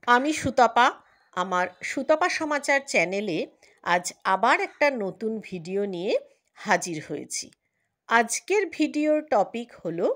আমি সুতপা। আমার সুতপা সমাচার চ্যানেলে আজ আবার একটা নতুন ভিডিও নিয়ে হাজির হয়েছি। আজকের ভিডিওর টপিক হলো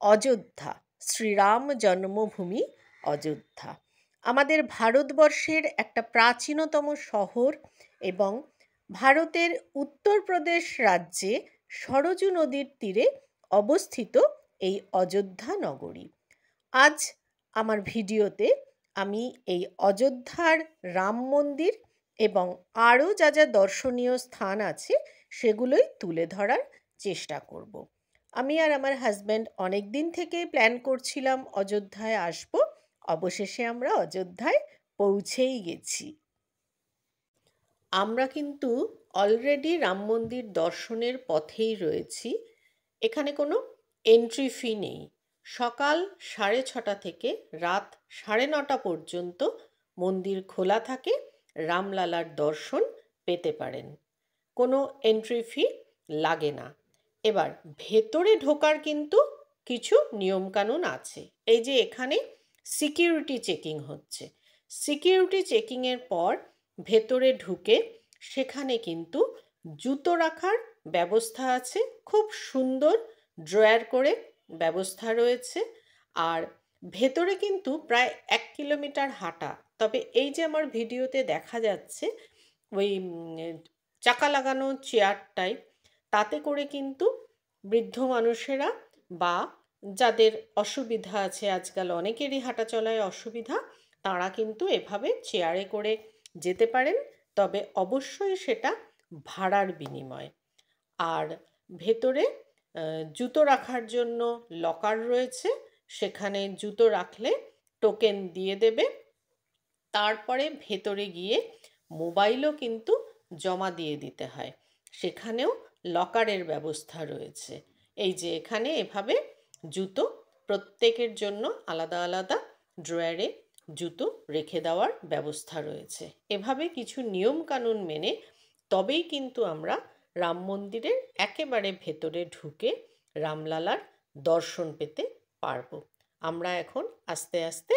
অযোধ্যা, শ্রীরাম জন্মভূমি অযোধ্যা। আমাদের ভারতবর্ষের একটা প্রাচীনতম শহর এবং ভারতের উত্তরপ্রদেশ রাজ্যে সরজু নদীর তীরে অবস্থিত এই অযোধ্যা নগরী। আজ আমার ভিডিওতে আমি এই অযোধ্যার রাম মন্দির এবং আরও যা যা দর্শনীয় স্থান আছে সেগুলোই তুলে ধরার চেষ্টা করব। আমি আর আমার হাজব্যান্ড অনেক দিন থেকেই প্ল্যান করছিলাম অযোধ্যায় আসব। অবশেষে আমরা অযোধ্যায় পৌঁছেই গেছি। আমরা কিন্তু অলরেডি রাম মন্দির দর্শনের পথেই রয়েছি। এখানে কোনো এন্ট্রি ফি নেই। সকাল 6:30 থেকে রাত 9:30 পর্যন্ত মন্দির খোলা থাকে। রামলালার দর্শন পেতে পারেন, কোনো এন্ট্রি ফি লাগে না। এবার ভেতরে ঢোকার কিন্তু কিছু নিয়মকানুন আছে। এই যে এখানে সিকিউরিটি চেকিং হচ্ছে, সিকিউরিটি চেকিংয়ের পর ভেতরে ঢুকে সেখানে কিন্তু জুতো রাখার ব্যবস্থা আছে। খুব সুন্দর ড্রয়ার করে ব্যবস্থা রয়েছে। আর ভেতরে কিন্তু প্রায় 1 কিলোমিটার হাঁটা। তবে এই যে আমার ভিডিওতে দেখা যাচ্ছে ওই চাকা লাগানো চেয়ারটাই, তাতে করে কিন্তু বৃদ্ধ মানুষেরা বা যাদের অসুবিধা আছে, আজকাল অনেকেরই হাঁটা চলায় অসুবিধা, তারা কিন্তু এভাবে চেয়ারে করে যেতে পারেন। তবে অবশ্যই সেটা ভাড়ার বিনিময়। আর ভেতরে জুতো রাখার জন্য লকার রয়েছে, সেখানে জুতো রাখলে টোকেন দিয়ে দেবে। তারপরে ভেতরে গিয়ে মোবাইলও কিন্তু জমা দিয়ে দিতে হয়, সেখানেও লকারের ব্যবস্থা রয়েছে। এই যে এখানে এভাবে জুতো প্রত্যেকের জন্য আলাদা আলাদা ড্রয়ারে জুতো রেখে দেওয়ার ব্যবস্থা রয়েছে। এভাবে কিছু নিয়মকানুন মেনে তবেই কিন্তু আমরা রাম মন্দিরের একেবারে ভেতরে ঢুকে রামলালার দর্শন পেতে পারবো। আমরা এখন আস্তে আস্তে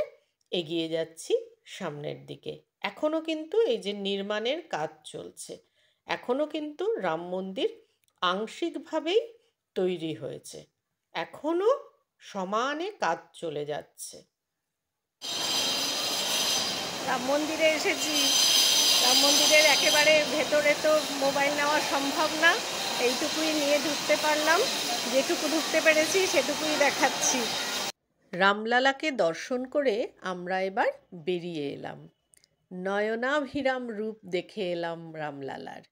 এগিয়ে যাচ্ছি সামনের দিকে। এখনও কিন্তু এই যে নির্মাণের কাজ চলছে, এখনও কিন্তু রাম মন্দির আংশিকভাবেই তৈরি হয়েছে, এখনও সমানে কাজ চলে যাচ্ছে। রাম মন্দিরে এসেছি। রাম মন্দিরের একেবারে ভেতরে তো মোবাইল নেওয়া সম্ভব না, এইটুকুই নিয়ে ঢুকতে পারলাম। যেটুকু ঢুকতে পেরেছি সেটুকুই দেখাচ্ছি। রামলালাকে দর্শন করে আমরা এবার বেরিয়ে এলাম। নয়নাভিরাম রূপ দেখে এলাম রামলালার।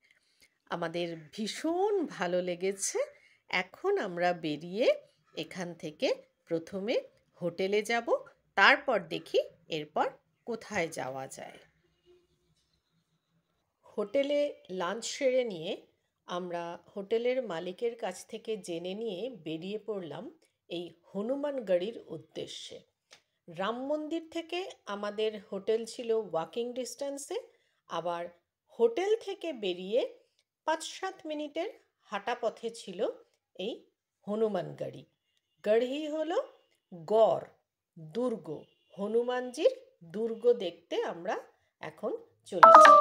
আমাদের ভীষণ ভালো লেগেছে। এখন আমরা বেরিয়ে এখান থেকে প্রথমে হোটেলে যাব, তারপর দেখি এরপর কোথায় যাওয়া যায়। হোটেলে লাঞ্চ সেরে নিয়ে আমরা হোটেলের মালিকের কাছ থেকে জেনে নিয়ে বেরিয়ে পড়লাম এই হনুমানগড়ির উদ্দেশ্যে। রাম মন্দির থেকে আমাদের হোটেল ছিল ওয়াকিং ডিস্টেন্সে, আবার হোটেল থেকে বেরিয়ে 5-7 মিনিটের হাঁটা পথে ছিল এই হনুমানগড়ি। গড়ি হলো গড়, দুর্গ। হনুমানজির দুর্গ দেখতে আমরা এখন চলেছি।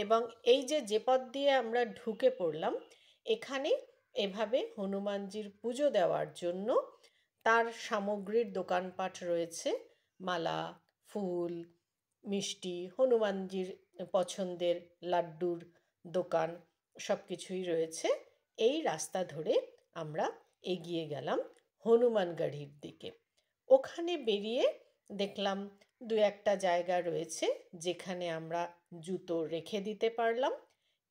এবং এই যে পথ দিয়ে আমরা ঢুকে পড়লাম, এখানে এভাবে হনুমানজির পুজো দেওয়ার জন্য তার সামগ্রীর দোকানপাট রয়েছে। মালা, ফুল, মিষ্টি, হনুমানজির পছন্দের লাড্ডুর দোকান, সব কিছুই রয়েছে। এই রাস্তা ধরে আমরা এগিয়ে গেলাম হনুমানগড়ির দিকে। ওখানে বেরিয়ে দেখলাম 2-1টা জায়গা রয়েছে যেখানে আমরা জুতো রেখে দিতে পারলাম।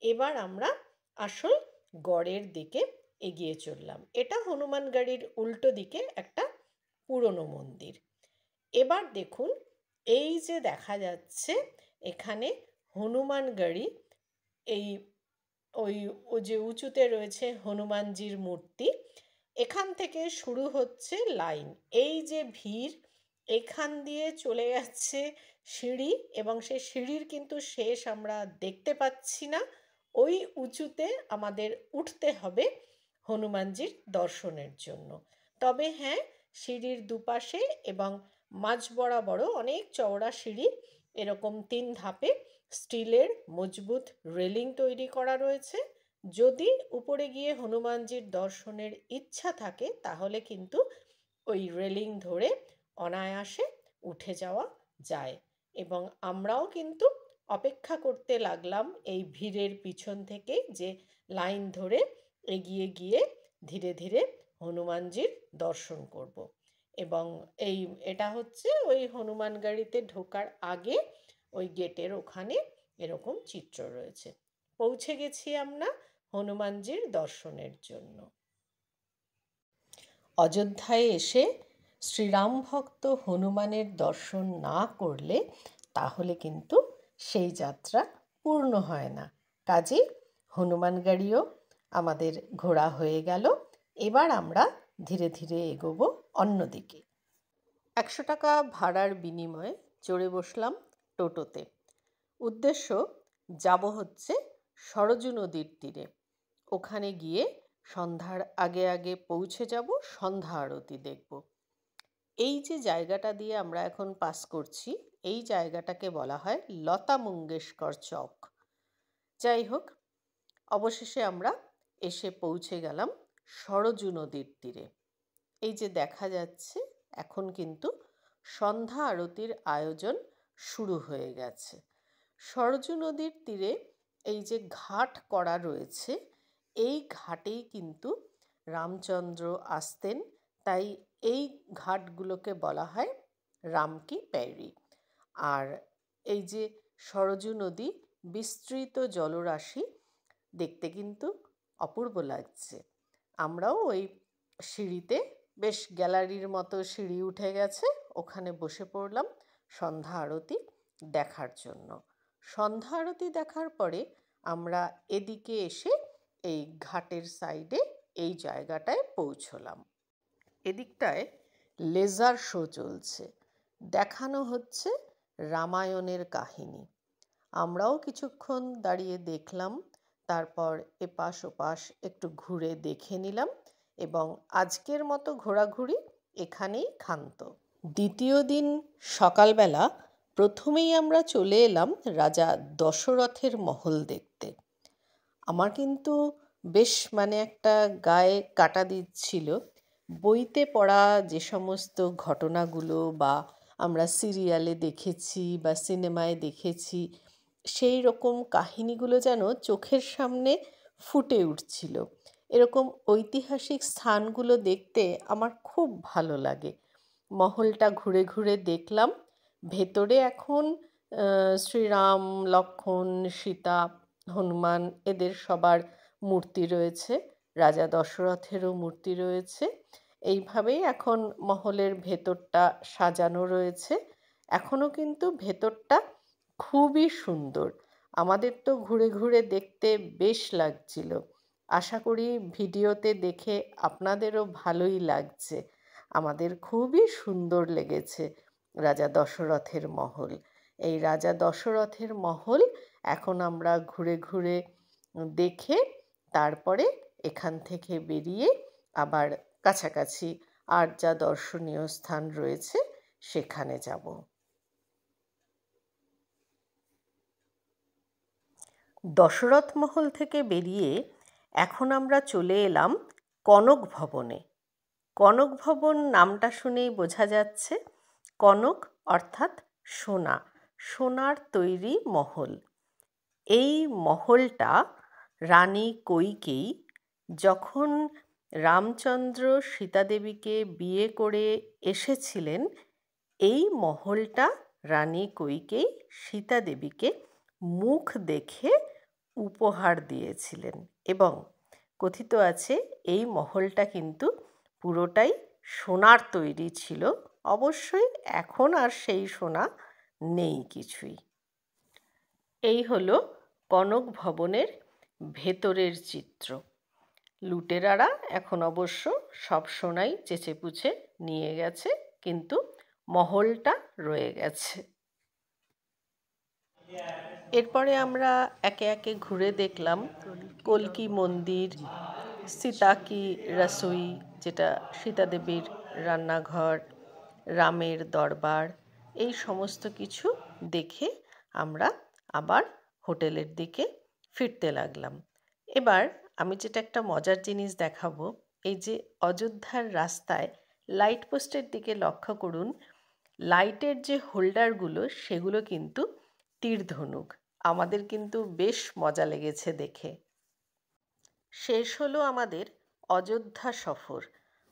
এবার আমরা আসল গড়ের দিকে এগিয়ে চললাম। এটা হনুমানগড়ির উল্টো দিকে একটা পুরনো মন্দির। এবার দেখুন, এই যে দেখা যাচ্ছে এখানে হনুমানগড়ি, এই ওই যে উঁচুতে রয়েছে হনুমানজির মূর্তি, এখান থেকে শুরু হচ্ছে লাইন। এই যে ভিড়, এখান দিয়ে চলে যাচ্ছে সিঁড়ি, এবং সেই সিঁড়ির কিন্তু শেষ আমরা দেখতে পাচ্ছি না। ওই উঁচুতে আমাদের উঠতে হবে হনুমানজির দর্শনের জন্য। তবে হ্যাঁ, সিঁড়ির দুপাশে এবং মাঝ বরাবর অনেক চওড়া সিঁড়ি, এরকম 3 ধাপে স্টিলের মজবুত রেলিং তৈরি করা রয়েছে। যদি উপরে গিয়ে হনুমানজির দর্শনের ইচ্ছা থাকে তাহলে কিন্তু ওই রেলিং ধরে অনায়াসে উঠে যাওয়া যায়। এবং আমরাও কিন্তু অপেক্ষা করতে লাগলাম এই ভিড়ের পিছন থেকে, যে লাইন ধরে এগিয়ে গিয়ে ধীরে ধীরে হনুমানজির দর্শন করব। এবং এটা হচ্ছে ওই হনুমান গাড়িতে ঢোকার আগে ওই গেটের ওখানে এরকম চিত্র রয়েছে। পৌঁছে গেছি আমরা হনুমানজির দর্শনের জন্য। অযোধ্যায় এসে শ্রীরাম ভক্ত হনুমানের দর্শন না করলে তাহলে কিন্তু সেই যাত্রা পূর্ণ হয় না। কাজেই হনুমান গাড়িও আমাদের ঘোরা হয়ে গেল। এবার আমরা ধীরে ধীরে এগোবো অন্যদিকে। 100 টাকা ভাড়ার বিনিময়ে চড়ে বসলাম টোটোতে। উদ্দেশ্য, যাব হচ্ছে সরজু নদীর তীরে। ওখানে গিয়ে সন্ধ্যার আগে আগে পৌঁছে যাব, সন্ধ্যা আরতি দেখব। এই যে জায়গাটা দিয়ে আমরা এখন পাস করছি, এই জায়গাটাকে বলা হয় লতা মঙ্গেশকর চক। যাই হোক, অবশেষে আমরা এসে পৌঁছে গেলাম সরজু নদীর তীরে। এই যে দেখা যাচ্ছে, এখন কিন্তু সন্ধ্যা আরতির আয়োজন শুরু হয়ে গেছে। সরজু নদীর তীরে এই যে ঘাট করা রয়েছে, এই ঘাটেই কিন্তু রামচন্দ্র আসতেন, তাই এই ঘাটগুলোকে বলা হয় রামকি প্যারি। আর এই যে সরজু নদী, বিস্তৃত জলরাশি, দেখতে কিন্তু অপূর্ব লাগছে। আমরাও ওই সিঁড়িতে, বেশ গ্যালারির মতো সিঁড়ি উঠে গেছে, ওখানে বসে পড়লাম সন্ধ্যা আরতি দেখার জন্য। সন্ধ্যা আরতি দেখার পরে আমরা এদিকে এসে এই ঘাটের সাইডে এই জায়গাটায় পৌঁছলাম। এদিকটায় লেজার শো চলছে, দেখানো হচ্ছে রামায়ণের কাহিনী। আমরাও কিছুক্ষণ দাঁড়িয়ে দেখলাম, তারপর এপাশ ওপাশ একটু ঘুরে দেখে নিলাম এবং আজকের মতো ঘোরাঘুরি এখানেই ক্ষান্ত। দ্বিতীয় দিন সকালবেলা প্রথমেই আমরা চলে এলাম রাজা দশরথের মহল দেখতে। আমার কিন্তু বেশ একটা গায়ে কাটা দিচ্ছিল। বইতে পড়া যে সমস্ত ঘটনাগুলো বা আমরা সিরিয়ালে দেখেছি বা সিনেমায় দেখেছি, সেই রকম কাহিনীগুলো যেন চোখের সামনে ফুটে উঠছিল। এরকম ঐতিহাসিক স্থানগুলো দেখতে আমার খুব ভালো লাগে। মহলটা ঘুরে ঘুরে দেখলাম। ভেতরে এখন শ্রীরাম, লক্ষ্মণ, সীতা, হনুমান, এদের সবার মূর্তি রয়েছে। রাজা দশরথেরও মূর্তি রয়েছে। এইভাবেই এখন মহলের ভেতরটা সাজানো রয়েছে। এখনও কিন্তু ভেতরটা খুবই সুন্দর। আমাদের তো ঘুরে ঘুরে দেখতে বেশ লাগছিল। আশা করি ভিডিওতে দেখে আপনাদেরও ভালোই লাগছে। আমাদের খুবই সুন্দর লেগেছে রাজা দশরথের মহল। এই রাজা দশরথের মহল এখন আমরা ঘুরে ঘুরে দেখে তারপরে এখান থেকে বেরিয়ে আবার কাছাকাছি আর যা দর্শনীয় স্থান রয়েছে সেখানে যাব। দশরথ মহল থেকে বেরিয়ে এখন আমরা চলে এলাম কনক ভবনে। কনক ভবন নামটা শুনেই বোঝা যাচ্ছে, কনক অর্থাৎ সোনা, সোনার তৈরি মহল। এই মহলটা রানী কইকেয়ী যখন রামচন্দ্র সীতাদেবীকে বিয়ে করে এসেছিলেন, এই মহলটা রানী কইকেয়ী সীতাদেবীকে মুখ দেখে উপহার দিয়েছিলেন। এবং কথিত আছে এই মহলটা কিন্তু পুরোটাই সোনার তৈরি ছিল। অবশ্যই এখন আর সেই সোনা নেই কিছুই। এই হলো কনক ভবনের ভেতরের চিত্র। লুটেরারা এখন অবশ্য সব সোনাই চেঁচেপুচে নিয়ে গেছে, কিন্তু মহলটা রয়ে গেছে। এরপরে আমরা একে একে ঘুরে দেখলাম কল্কি মন্দির, সীতা কি রসোই, যেটা সীতাদেবীর রান্নাঘর, রামের দরবার, এই সমস্ত কিছু দেখে আমরা আবার হোটেলের দিকে ফিরতে লাগলাম। এবার আমি যেটা একটা মজার জিনিস দেখাবো, এই যে অযোধ্যার রাস্তায় লাইট পোস্টের দিকে লক্ষ্য করুন, লাইটের যে হোল্ডারগুলো সেগুলো কিন্তু তীর ধনুক। আমাদের কিন্তু বেশ মজা লেগেছে দেখে। শেষ হলো আমাদের অযোধ্যা সফর।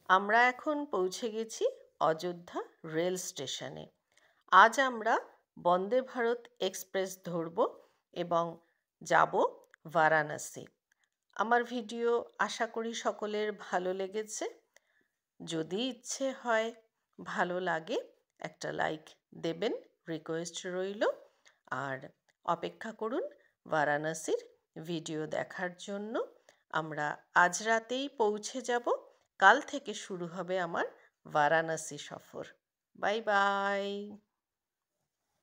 আমরা এখন পৌঁছে গেছি অযোধ্যা রেল স্টেশনে। আজ আমরা বন্দে ভারত এক্সপ্রেস ধরব এবং যাব বারাণসী। আমার ভিডিও আশা করি সকলের ভালো লেগেছে। যদি ইচ্ছে হয়, ভালো লাগে, একটা লাইক দেবেন, রিকোয়েস্ট রইল। আর অপেক্ষা করুন বারাণসীর ভিডিও দেখার জন্য। আমরা আজ রাতেই পৌঁছে যাব। কাল থেকে শুরু হবে আমার বারাণসী সফর। Bye bye.